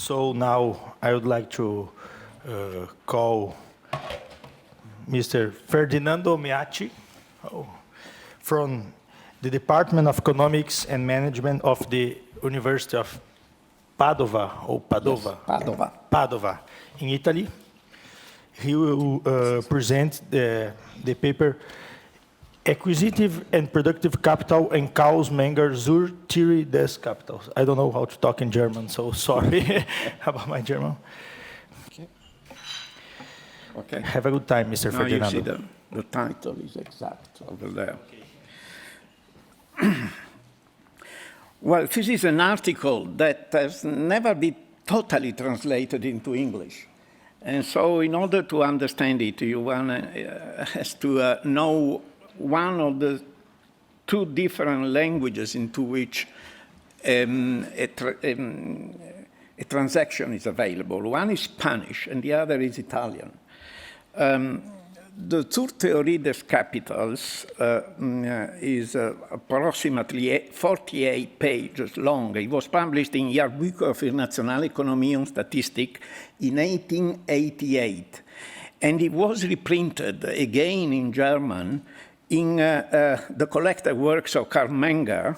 So now I would like to call Mr. Ferdinando Meacci from the Department of Economics and Management of the University of Padova, or Padova? Yes, Padova. Padova, in Italy. He will present the paper Acquisitive and Productive Capital and Carl Menger Zur Theorie des Kapitals. I don't know how to talk in German, so sorry about my German. Okay. Have a good time, Mr. Now Ferdinando. you see the title is exact over there. Well, this is an article that has never been totally translated into English. And so in order to understand it, one has to know one of the two different languages into which a transaction is available. One is Spanish, and the other is Italian. The Zur Theorie des Kapitals is approximately 48 pages long. It was published in Realbegriff für nationale Ökonomie und Statistik in 1888. And it was reprinted again in German in the collected works of Carl Menger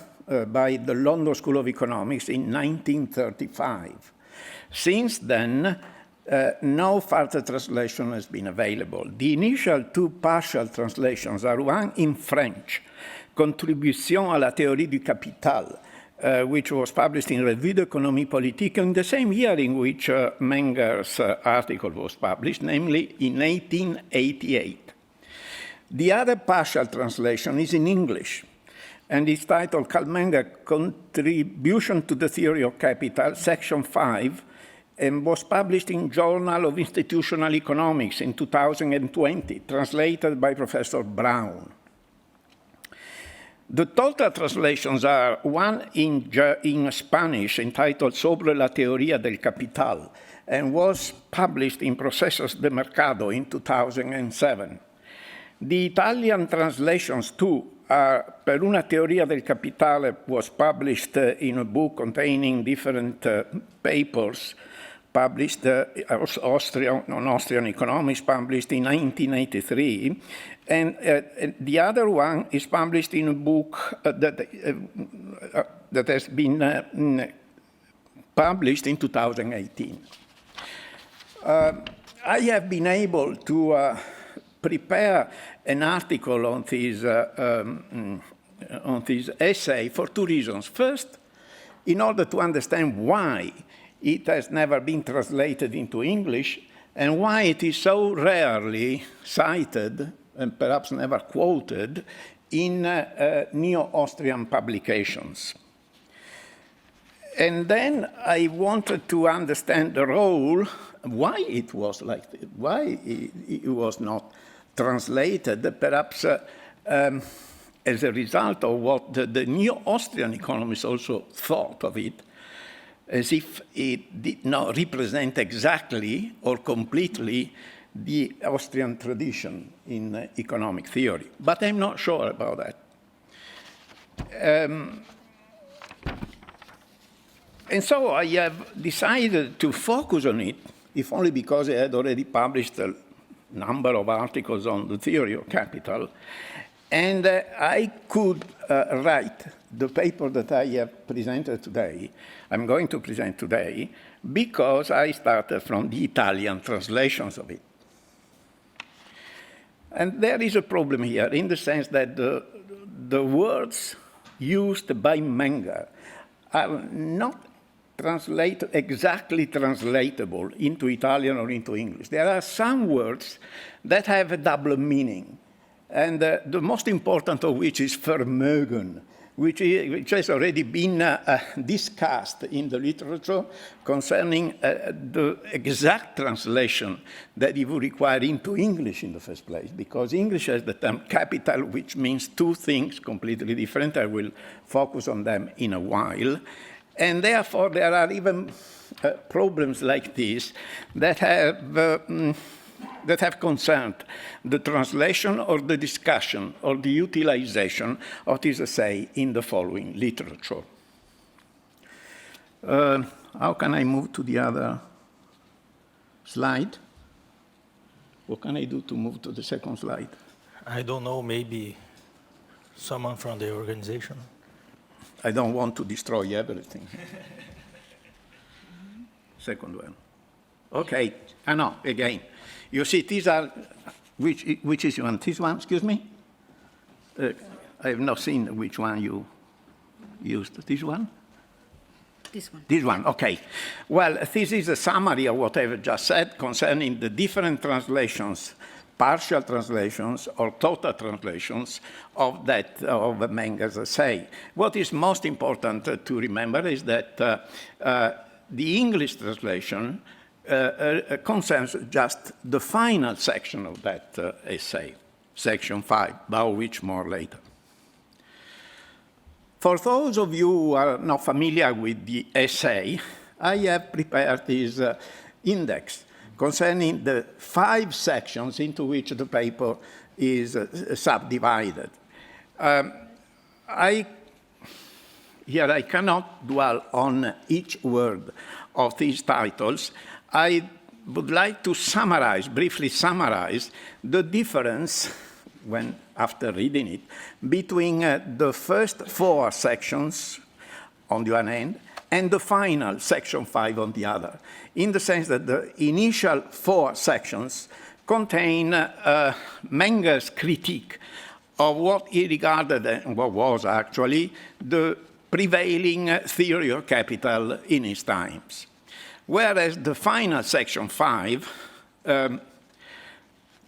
by the London School of Economics in 1935. Since then, no further translation has been available. The initial two partial translations are one in French, Contribution à la théorie du capital, which was published in Revue d'économie politique in the same year in which Menger's article was published, namely in 1888. The other partial translation is in English, and is titled Carl Menger, Contribution to the Theory of Capital, Section 5, and was published in Journal of Institutional Economics in 2020, translated by Professor Brown. The total translations are one in Spanish entitled Sobre la teoría del capital, and was published in Procesos de Mercado in 2007. The Italian translations, too, are Per una teoria del capitale was published in a book containing different papers, published Austrian Economics, published in 1983, and the other one is published in a book that has been published in 2018. I have been able to prepare an article on this essay for two reasons. First, in order to understand why it has never been translated into English and why it is so rarely cited and perhaps never quoted in neo-Austrian publications. And then I wanted to understand the role, why it was like this, why it was not translated, perhaps as a result of what the neo-Austrian economists also thought of it, as if it did not represent exactly or completely the Austrian tradition in economic theory. But I'm not sure about that. And so I have decided to focus on it, if only because I had already published a number of articles on the theory of capital, and I could write the paper that I have presented today, I'm going to present today, because I started from the Italian translations of it. And there is a problem here, in the sense that the words used by Menger are not exactly translatable into Italian or into English. There are some words that have a double meaning, and the most important of which is Vermögen, which has already been discussed in the literature concerning the exact translation that it would require into English in the first place, because English has the term capital, which means two things completely different. I will focus on them in a while. And therefore, there are even problems like this that have concerned the translation or the discussion or the utilization of this essay in the following literature. how can I move to the other slide? What can I do to move to the second slide? I don't know, maybe someone from the organization. I don't want to destroy everything. Second one. Okay, no, again. You see, these are, which is one? This one, excuse me? I have not seen which one you used. This one? This one. This one, okay. Well, this is a summary of what I've just said concerning the different translations, partial translations or total translations of Menger's essay. What is most important to remember is that the English translation concerns just the final section of that essay, section 5, about which more later. For those of you who are not familiar with the essay, I have prepared this index concerning the 5 sections into which the paper is subdivided. Here I cannot dwell on each word of these titles. I would like to briefly summarize the difference after reading it, between the first 4 sections on the one hand and the final section 5 on the other, in the sense that the initial 4 sections contain Menger's critique of what he regarded, and what was actually, the prevailing theory of capital in his times. Whereas the final section 5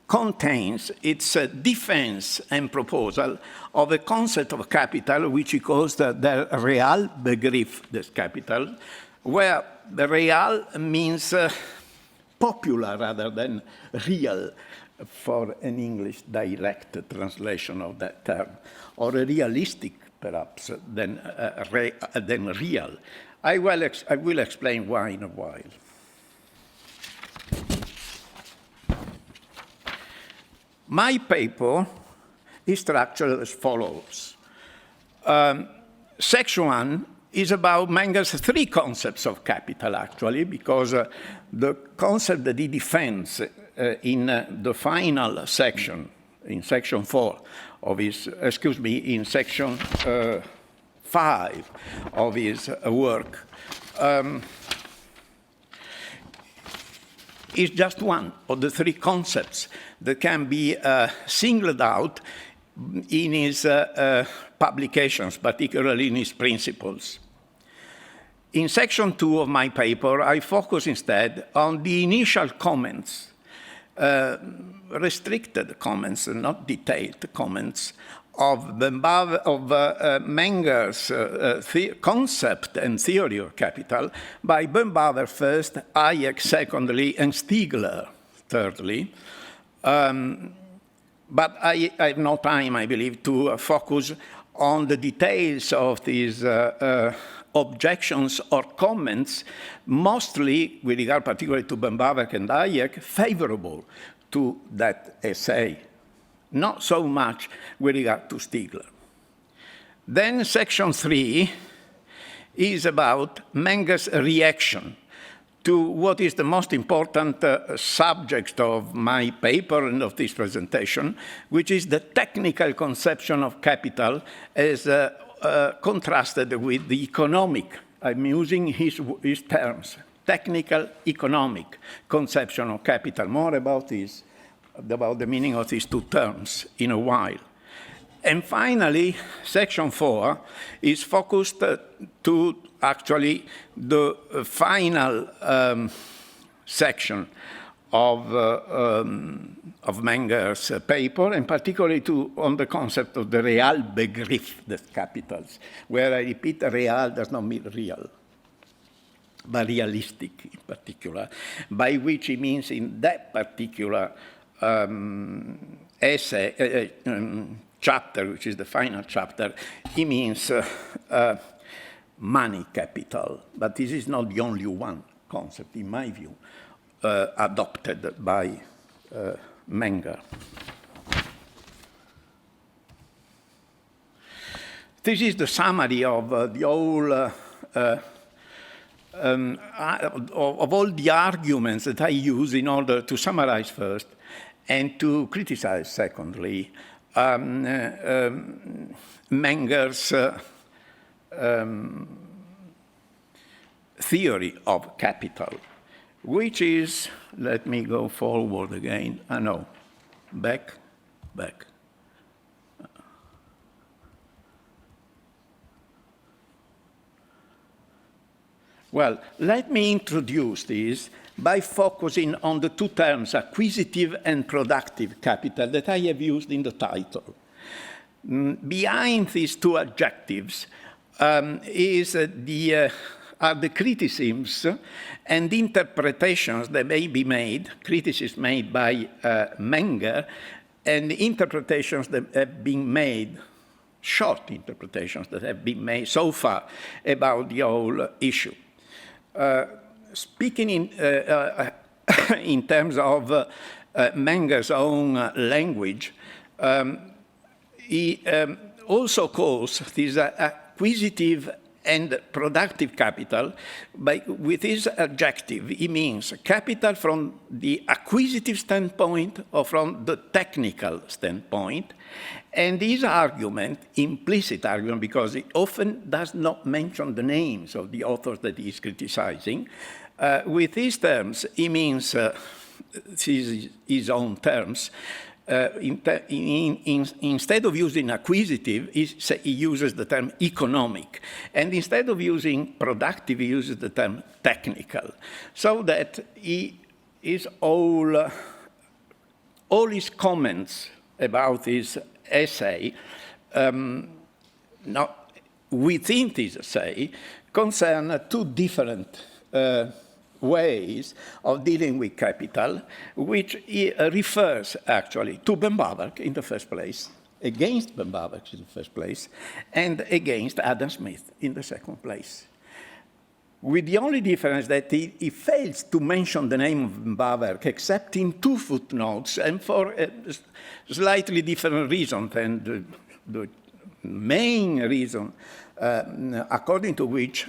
contains its defense and proposal of a concept of capital which he calls the Realbegriff des Kapitals, where the real means popular rather than real, for an English direct translation of that term, or a realistic perhaps than real. I will explain why in a while. My paper is structured as follows. Section 1 is about Menger's 3 concepts of capital, actually, because the concept that he defends in the final section, in section 4 of his, in section 5 of his work, is just one of the 3 concepts that can be singled out in his publications, particularly in his principles. In section 2 of my paper, I focus instead on the initial comments, restricted comments, not detailed comments, of Menger's concept and theory of capital by Böhm-Bawerk first, Hayek secondly, and Stigler thirdly. But I have no time, I believe, to focus on the details of these objections or comments, mostly with regard particularly to Böhm-Bawerk and Hayek, favorable to that essay. Not so much with regard to Stigler. Then section 3 is about Menger's reaction to what is the most important subject of my paper and of this presentation, which is the technical conception of capital as contrasted with the economic. I'm using his terms, technical economic conception of capital. More about this, about the meaning of these 2 terms in a while. And finally, section 4 is focused to actually the final section of Menger's paper, and particularly on the concept of the Realbegriff des Kapitals, where I repeat, real does not mean real, but realistic in particular, by which he means in that particular essay, chapter, which is the final chapter, he means money capital. But this is not the only one concept, in my view, adopted by Menger. This is the summary of the whole of all the arguments that I use in order to summarize first and to criticize secondly Menger's theory of capital, which is, let me go forward again, no, back. Well, let me introduce this by focusing on the two terms, acquisitive and productive capital, that I have used in the title. Behind these two adjectives are the criticisms and interpretations that may be made, criticisms made by Menger, and interpretations that have been made, short interpretations that have been made so far about the whole issue. Speaking in terms of Menger's own language, he also calls this acquisitive and productive capital. With his adjective, he means capital from the acquisitive standpoint or from the technical standpoint. And his argument, implicit argument, because he often does not mention the names of the authors that he is criticizing, with these terms, he means his own terms. Instead of using acquisitive, he uses the term economic. And instead of using productive, he uses the term technical. So that all his comments about his essay, within this essay, concern two different ways of dealing with capital, which he refers actually to Böhm-Bawerk in the first place, against Böhm-Bawerk in the first place, and against Adam Smith in the second place. With the only difference that he fails to mention the name of Böhm-Bawerk except in two footnotes, and for a slightly different reason than the main reason according to which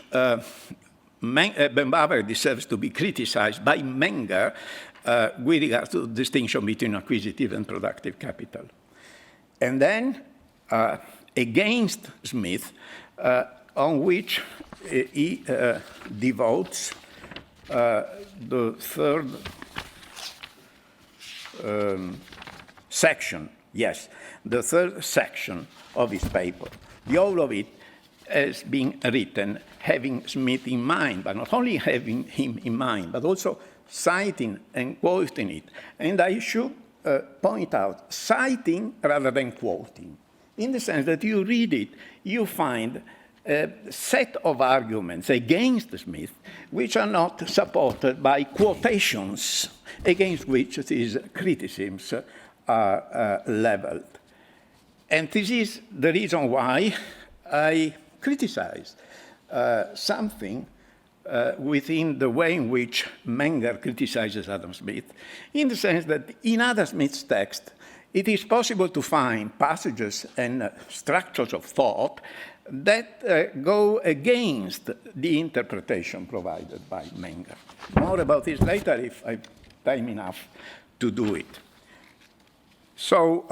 Böhm-Bawerk deserves to be criticized by Menger with regard to the distinction between acquisitive and productive capital. And then against Smith, on which he devotes the third section, the third section of his paper. The whole of it has been written having Smith in mind, but not only having him in mind, but also citing and quoting it. And I should point out, citing rather than quoting, in the sense that you read it, you find a set of arguments against Smith which are not supported by quotations against which these criticisms are leveled. And this is the reason why I criticize something within the way in which Menger criticizes Adam Smith, in the sense that in Adam Smith's text, it is possible to find passages and structures of thought that go against the interpretation provided by Menger. More about this later if I have time enough to do it. So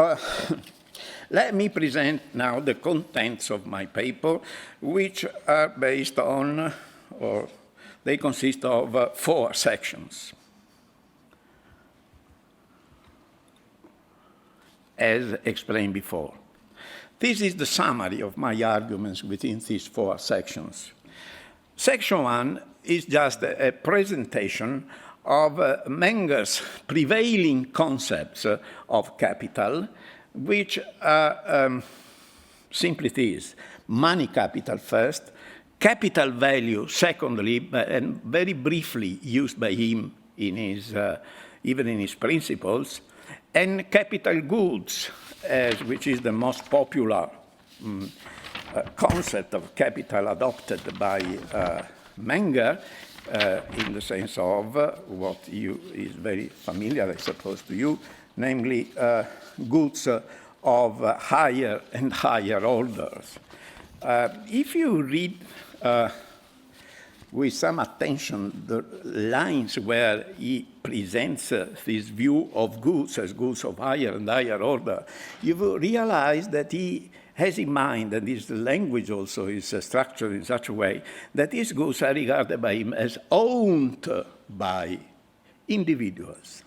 let me present now the contents of my paper, which are based on, or they consist of 4 sections. As explained before. This is the summary of my arguments within these 4 sections. Section 1 is just a presentation of Menger's prevailing concepts of capital, which are simply this: money capital first, capital value secondly, and very briefly used by him in his, even in his principles, and capital goods, which is the most popular concept of capital adopted by Menger, in the sense of what is very familiar, I suppose, to you, namely goods of higher and higher orders. If you read with some attention the lines where he presents this view of goods as goods of higher and higher order, you will realize that he has in mind, and his language also is structured in such a way, that these goods are regarded by him as owned by individuals.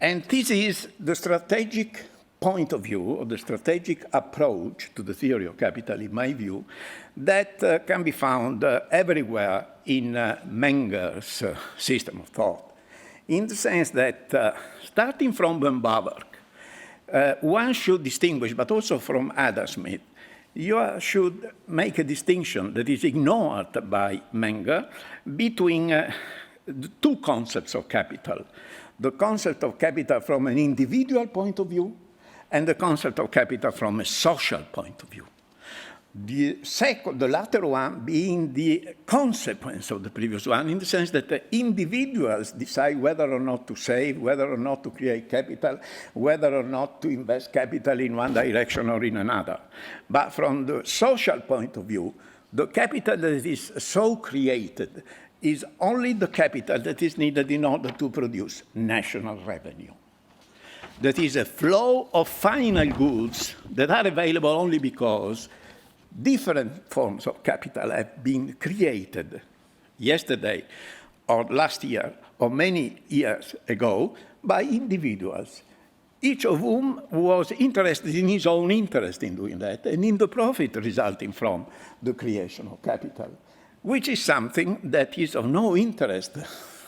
And this is the strategic point of view, or the strategic approach to the theory of capital, in my view, that can be found everywhere in Menger's system of thought, in the sense that starting from Böhm-Bawerk, one should distinguish, but also from Adam Smith, you should make a distinction that is ignored by Menger between the two concepts of capital. The concept of capital from an individual point of view and the concept of capital from a social point of view. The latter one being the consequence of the previous one, in the sense that the individuals decide whether or not to save, whether or not to create capital, whether or not to invest capital in one direction or in another. But from the social point of view, the capital that is so created is only the capital that is needed in order to produce national revenue. That is a flow of final goods that are available only because different forms of capital have been created yesterday or last year or many years ago by individuals, each of whom was interested in his own interest in doing that and in the profit resulting from the creation of capital, which is something that is of no interest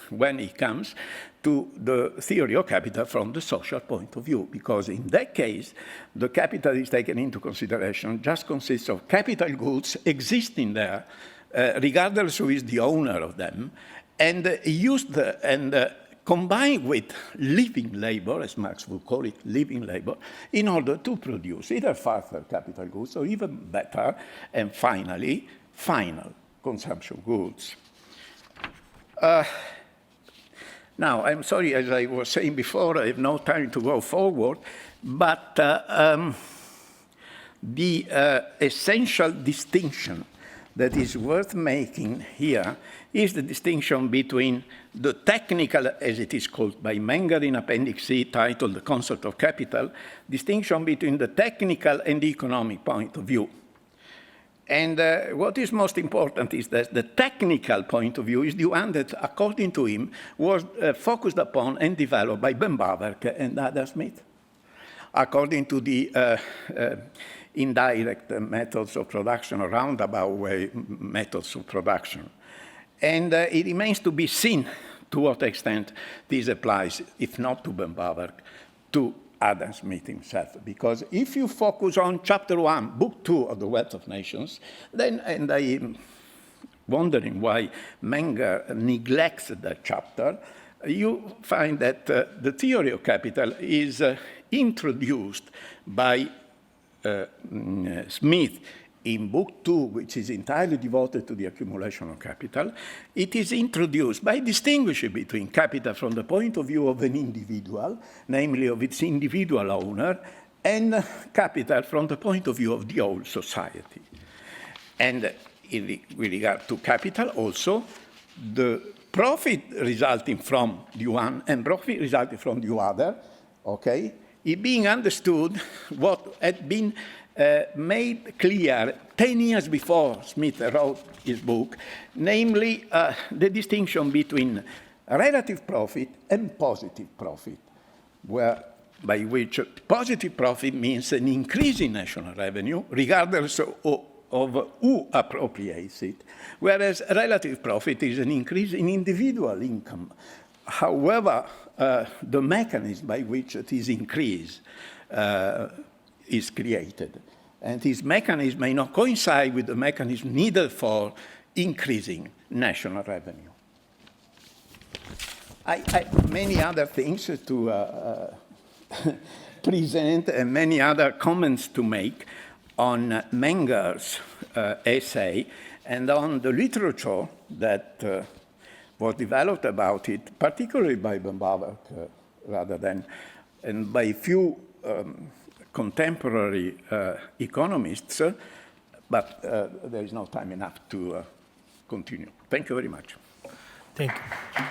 when it comes to the theory of capital from the social point of view, because in that case, the capital is taken into consideration just consists of capital goods existing there, regardless who is the owner of them, and used and combined with living labor, as Marx would call it, living labor, in order to produce either further capital goods or even better, and finally, final consumption goods. Now, I'm sorry, as I was saying before, I have no time to go forward, but the essential distinction that is worth making here is the distinction between the technical, as it is called by Menger in Appendix C, titled The Concept of Capital, distinction between the technical and the economic point of view. And what is most important is that the technical point of view is the one that, according to him, was focused upon and developed by Böhm-Bawerk and Adam Smith, according to the indirect methods of production, or roundabout way methods of production. And it remains to be seen to what extent this applies, if not to Böhm-Bawerk, to Adam Smith himself. Because if you focus on Chapter 1, Book 2 of The Wealth of Nations, then, and I'm wondering why Menger neglects that chapter, you find that the theory of capital is introduced by Smith in Book 2, which is entirely devoted to the accumulation of capital. It is introduced by distinguishing between capital from the point of view of an individual, namely of its individual owner, and capital from the point of view of the whole society. And with regard to capital also, the profit resulting from the one and profit resulting from the other, okay, it being understood what had been made clear 10 years before Smith wrote his book, namely the distinction between relative profit and positive profit, by which positive profit means an increase in national revenue, regardless of who appropriates it, whereas relative profit is an increase in individual income. However, the mechanism by which this increase is created. And this mechanism may not coincide with the mechanism needed for increasing national revenue. I many other things to present and many other comments to make on Menger's essay and on the literature that was developed about it, particularly by Böhm-Bawerk rather than, and by few contemporary economists, but there is no time enough to continue. Thank you very much. Thank you.